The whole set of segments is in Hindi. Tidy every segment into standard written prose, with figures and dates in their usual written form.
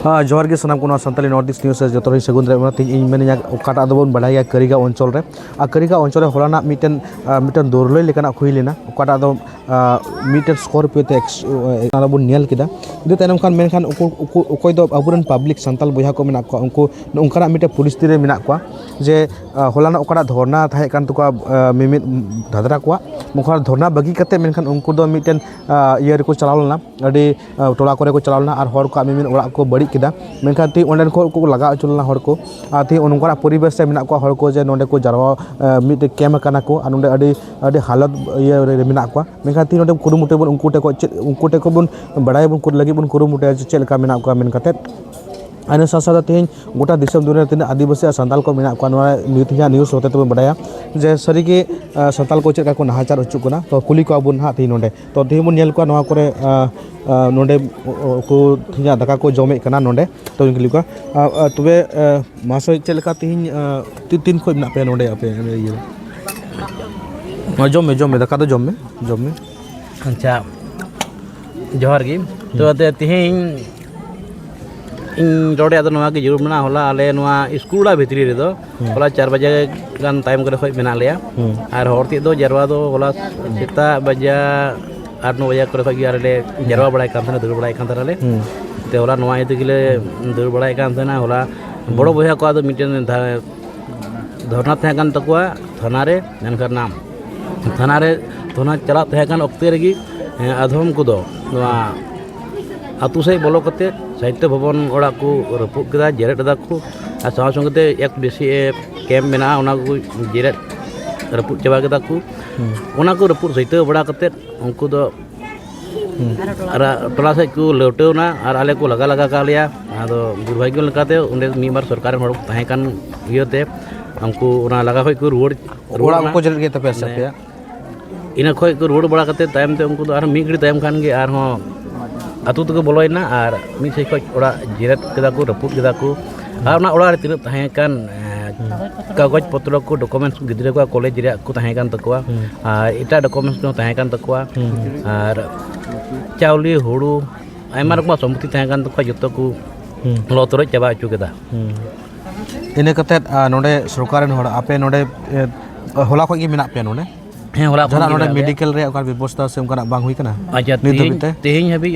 जोहार के सनाम को सानताली नॉर्थ ईस्ट न्यूज़ जो तो सगुन इन ओकाटा दबन बढ़ाया करिगा अंचल रे करिगा अंचल हलाना मिटन मिटन दौरलय लेकाना हुई लेना ओकाटा दो मिटन स्कॉर्पियो ते बन नेल केदा इदो तैनम खान मेनखान उकोय दो अबुरन पब्लिक संताल बोया को मेना को उनको उनकाना मिटे परिस्थिति रे मेना को जे हलाना ओकाटा धरना थाहे कान तुका मिमित धादरा को मुखा धरना बगी कते मेनखान उनको दो मिटन इयर को चलावलना अडी टोला करे को चलावलना और हर को मिमित ओड़ा को बड़ी केदा मेनखान ती ओंडन को लगा अचुलना हर को ती उनका परिवेश मेना को हर को जे नोंडे को जारवा मिटे कैम काना को नोंडे अडी अडी हालत ये मेना को मेनखान ती नोंडे कुरुमुटे बन उनको टे को बन बड़ाई बन लगी बन कुरुमुटे चेल का मेना को मेन कते आने साथ तेज गोटा दिसम दुनिया तीन आदिवासी सानताल को मेना को न्यूज़ होते तो बढ़ाया जे सरी के सानताल को चेक को नाहाचार हचुकना तो कुली को बन हाँ तीन नोंडे तो तीन बन नेल को नवा करे नोंडे को तीन दाका को जमे कना नोंडे तो कुली को तबे मासो चेलका तीन तीन को मेना पे नोंडे आपे ये जमे दाका तो जमे अच्छा जोहार गी तो तेज इन रोडे की जरूर मेना होला आले स्कूल भितरी रे दो होला 4 बजे गान टाइम करे खय मेना लिया और हरती दो जरवा दो होला सेता बजा 8-9 बजे करे खय आले जरवा बड़ाय कान थाना दौड़ बड़ाय कान थाना ले ते होला नवा इते गिले दौड़ बड़ाय कान थाना होला बड़ो बया को आदो मिटन धरना थे कान तकुआ थाना रे मेनकर नाम थाना रे थाना चला थे कान ओक्ते रेगी आधम को दो आतु से बोलो कते साहित्य भवन ओड़ा को रपुक केदा जेरेट दा को आ साव संगते एक बेसी कैम्प मेना ओना को जेरेट रपुक चबा केदा को ओना को रपुक साहित्य बड़ा कते उनको दो टोला से को लौटेवना और आले को लगा का लिया आदो दुर्भाग्य लकाते उन्हें मीमार सरकार हड़ ताहे कान इयोते उनको ओना लगा खय को रोड को जेरेट के तपे सपया इना खय को रोड बड़ा कते टाइम ते उनको आर मिगड़ी टाइम खान के आर हो आतु तक बोलोना और मिद से खड़ा जेरेट केदा को रपुट केदा को और ओड़ा रे तीन ताहे कान कागज पत्र को डॉक्यूमेंट्स गिद्रे को कॉलेज रे को ताहे कान तकवा और एटा डॉक्यूमेंट्स को ताहे कान तकवा और चावली हुड़ू आयमा रकम सम्पत्ति ताहे कान तकवा जतो को लतरे चाबा अचु केदा इने कते नोडे सरकारन हड़ आपे नोडे होला को गे मेना पे नोडे होला नोडे मेडिकल रे ओकर व्यवस्था से उनका बांग हुई कना अच्छा तेहिं हबी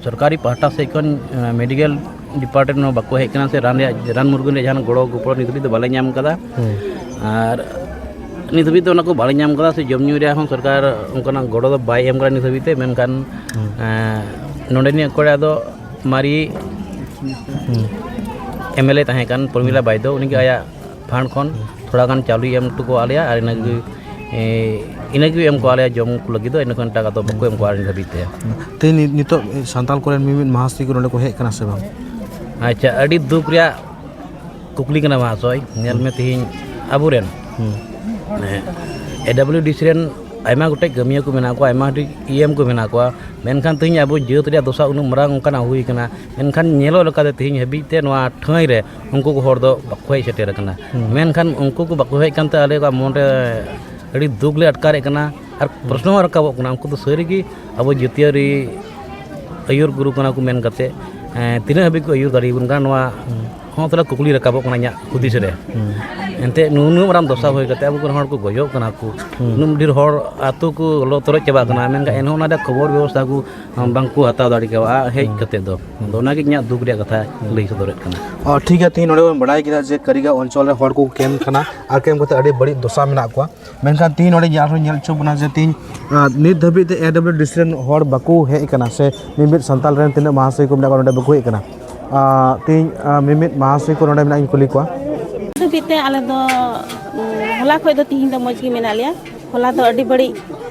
सरकारी पाहटा से कन मेडिकल डिपार्टमेंट में बाको हेकना से रान मुर्गन रे जहां गड़ो गोपड़ नितबी तो बाले नाम कदा और नितबी तो उनको बाले नाम कदा से जमन्यू रे हम सरकार उनका गड़ो दो बाय एम करा नितबी ते मेनखान नोडे नि कोड़ा दो मारी एमएलए ताहे कान परमिला बायदो उनके आया फंड खन थोड़ा गान चालू एम टुको आलिया और इनगे एम को आलिया जम को लगी दो इन घंटा का तो बको एम को आरिन धबीते ते नितो सानताल कोरेन मिमिन महासती को नोडे को हेक कना से बांग अच्छा अड़ी दुख रिया कुकली कना महासय नेल में तिहिं अबुरेन एडब्ल्यूडीसी रेन आयमा गोटे गमिया को मेना को आयमा ईएम को मेना को मेनखान तिहिं अब जेत रिया दोसा उनु मरांग उनकाना हुई कना मेनखान नेलो लका तिहिं हबीते नवा ठई रे उनको को हर दो बको हेय सेटेर कना मेनखान उनको को बको हेय कानते आले का मोंडे अड़ी दुख ले अटकारे कना और प्रश्न रकाबो कना उनको तो सरीगी अब जतियारी आयुर गुरु कना को मेन कते तीन हबी को आयुर दाड़ी बुन नवा हाँ तला कुकली रकाबो कना nya खुदिस रे एनते नुनु मराम दशा होय कते अब हर को गयो कना को नुम ढेर हर आतु को लो तोर चबा कना मेन का एनो ना खबर व्यवस्था को बांग को हता दाड़ी का हेज कते दो दोना के nya दुख रे कथा लई सदरत कना और ठीक है तीन नोडे बड़ाई किदा जे करिगा अंचल रे हर को केम कना आर केम कते अड़ी बड़ी दशा मेना को मेनखान तीन नोडे यार नेल छु बना जे तीन नित धबी ते एडब्ल्यूडीसी रेन हर बाको हे कना से मिमित संताल रेन तीन महासय को मेना नोडे बाको हे कना तीन मिमित महासय को नोडे मेना कुली को बीते आले दो होला खय दो तिहिं दो मज गे मेना लिया होला दो अड़ी बड़ी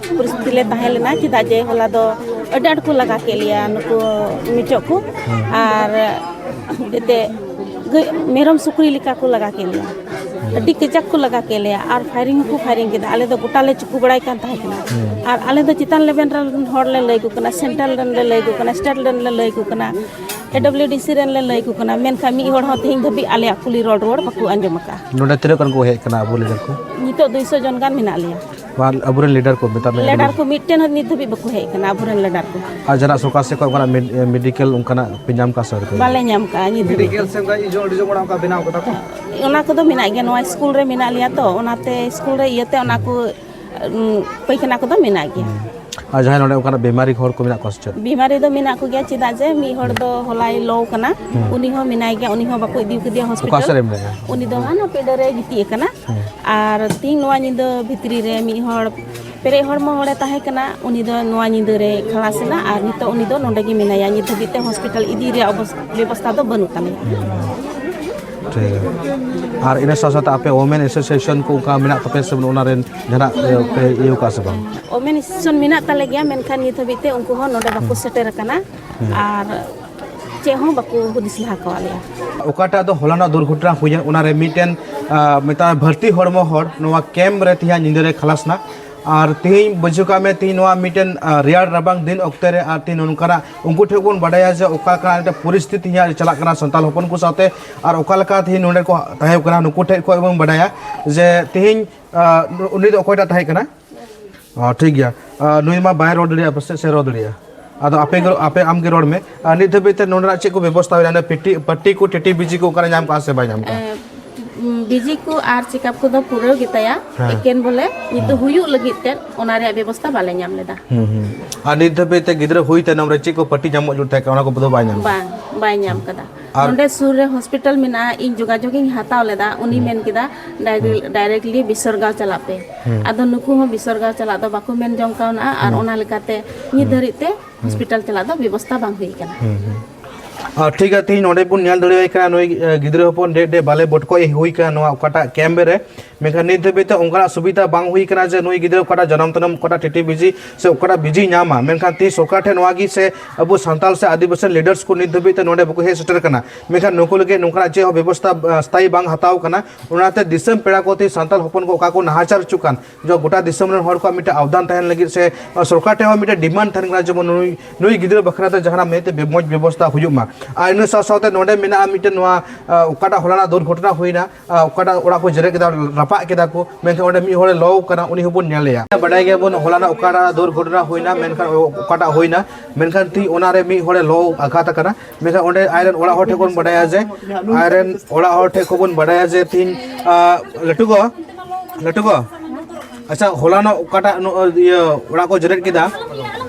परिस्थिति ले ताहे लेना चिदा जे होला दो अड़ी आट को लगा के लिया नुको मिचो को और देते मेरम सुकरी लिका को लगा के लिया अड़ी कचक को लगा के लिया और फायरिंग के आले दो गोटा ले चुकू बड़ाई कान ताहे कना और आले दो चितान लेबेन रन हर ले लई को कना सेंट्रल रन ले लई को कना स्टेट रन ले लई को कना एडब्ल्यूडीसी रेन ले लई को कना मेनखा मी हड़ हो तिहिं धबी आले कुली रोड बाको अंजम का नोडे तिरे कन को हे कना बोले को नितो 200 जन गान मेना लिया aburen leader ko metar me leader को मिट्टन हद नित भी बको है कना अबुरन लीडर को jana सरकार से को medical उनका pinjam का सर को बाले ᱧᱟᱢ का नित मेडिकल से का इजो डिजो बड़ा का बनाव कता को ona ko do mina ge noa school re mina liya to onate school re iete ona ko paikana ko do mina ge जहाँ नोडे उनका बीमारी हर को मेना कष्ट बीमारी दो मिना को गया चिदा जे मी हर दो हलाई लो कना उनी हो मिना गया उनी हो बाको इदी कदिया हॉस्पिटल उनी दो हाना पेडे रे गिती कना आर तीन नोआ निदो भितरी रे मी हर पेरे हर म हरे ताहे कना उनी दो नोआ निदो रे खलासना आर नितो उनी दो नोडे गी मिनाया नित बिते हॉस्पिटल इदी रे व्यवस्था दो बनु तने ठीक है और इन साथ साथ आपे वोमेन एसोसिएशन को का मेना तपे सब ओनारेन जना पे इयो का सब ओमेन एसोसिएशन मिना तले गया मेनखान नित बिते उनको हो नोडे बाको सेटेर कना आर चे हो बाको हुदिस लहा को आलिया ओकाटा दो होलाना दुर्घटना हुई ओनारे मिटेन मेता भर्ती हरमो हर नोवा कैम्प रे तिहा निंदरे खलासना और तीन बजुका में तीन मिटेन रियार रबांग दिन अक्ते रे और तीन उनकारा उनको ठेकोन बडाया जे ओका परिस्थिति यहाँ चला संताल हपन को साथे और ओका तीन नोडे को ताहे कना नुको ठे को एवं बडाया जे तीन उनी दो ओकटा ताहे कना ठीक गया नुई मा बाय रोड दरिया बस से रोड दरिया आदो आपे आम के रोड में नित बेते नोडरा चे को व्यवस्था होना पट्टी को टेटी बीजी को ओकरा नाम का से बाय नाम का बीजी को आर चेकअप को दो पूरा गिताया एकेन बोले नित हुयु लगित ते ओना रे व्यवस्था बाले नाम लेदा आ नित बेते गिदरा हुई ते नमरे चे को पट्टी जामो जुट था ओना को बदो बाय नाम बाय नाम कदा नोंडे सुर रे हॉस्पिटल मिना इन जोगाजोग इन हाताव लेदा उनी मेन किदा डायरेक्टली बिसरगांव चलापे आदो नुकु हो बिसरगांव चला दो बाको मेन जंग काउना आर ओना लेकाते नि धरिते हॉस्पिटल चला दो व्यवस्था बांग हुई कना ठीक है तीन नोडे पुन न्याल दड़े का नोई गिद्रे हपन डे बाले बटको हुई का नोआ ओकाटा कैम्प रे मेखा नित बेते उनका सुविधा बांग हुई कना जे नोई गिद्रे ओकाटा जन्म तनम ओकाटा टिटी बिजी से ओकाटा बिजी नामा मेखा ती सरकार ठे नोआ गी से अब संताल से आदिवासी लीडर्स को नित बेते नोडे बको हे सेटर कना मेखा नुको लगे नुकरा जे व्यवस्था स्थायी बांग हताव कना उनाते दिसम पेड़ा को ती संताल हपन को ओका को नहाचार चुकान जो गोटा दिसम रे हर को मिटे अवदान तहन लगी से सरकार ठे मिटे डिमांड तहन कना जे नोई गिद्रे बखराते जहाना मेते बेमोज व्यवस्था हुजुमा आ इन साथे नोडे मिना मिटे नोआ ओकाटा होलाना दुर्घटना हुईना ओकाटा ओड़ा को जरे केदा रपा केदा को मेनखा ओडे मी होरे लो कना उनी होबन नेलेया बडाय गे बोन होलाना ओकाटा दुर्घटना हुईना मेनखा ओकाटा हुईना मेनखा ती ओनारे मी होरे लो आघात कना मेनखा ओडे आयरन ओड़ा होठे कोन बडाया जे आयरन ओड़ा होठे कोबन बडाया जे तीन लटुगो अच्छा होलाना ओकाटा ये ओड़ा को जरे केदा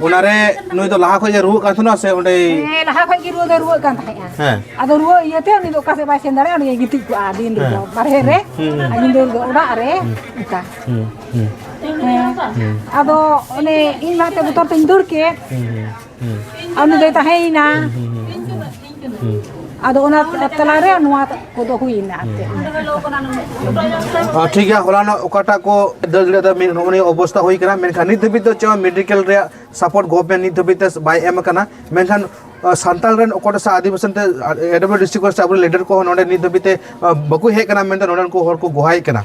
उनारे नुई तो लाहा खोजे रुह काथना से ओडे लाहा खोजे रुह कान थाया हां आदो रुह इयते उनी दो कासे बाय सेंदारे उनी गिति को आदिन रो बारहे रे आदिन दो ओडा रे उका आदो ओने इन लाते बुतर तिन दूर के उनी दे ताहेना आदो ओना तलारे नुआ को दो हुईना आते ठीक है होलाना ओकाटा को दलले द मिन अवस्था होई कना मेनखान नित बित च मेडिकल रे सपोर्ट गवर्नमेंट नित बित बाय एम कना मेनखान संताल रेन ओकोटा सा आदिवासी ते एडब्ल्यू डिस्ट्रिक्ट को लीडर को नोडे नित बिते बकु हे कना मेन नोडन को हर को गोहाई कना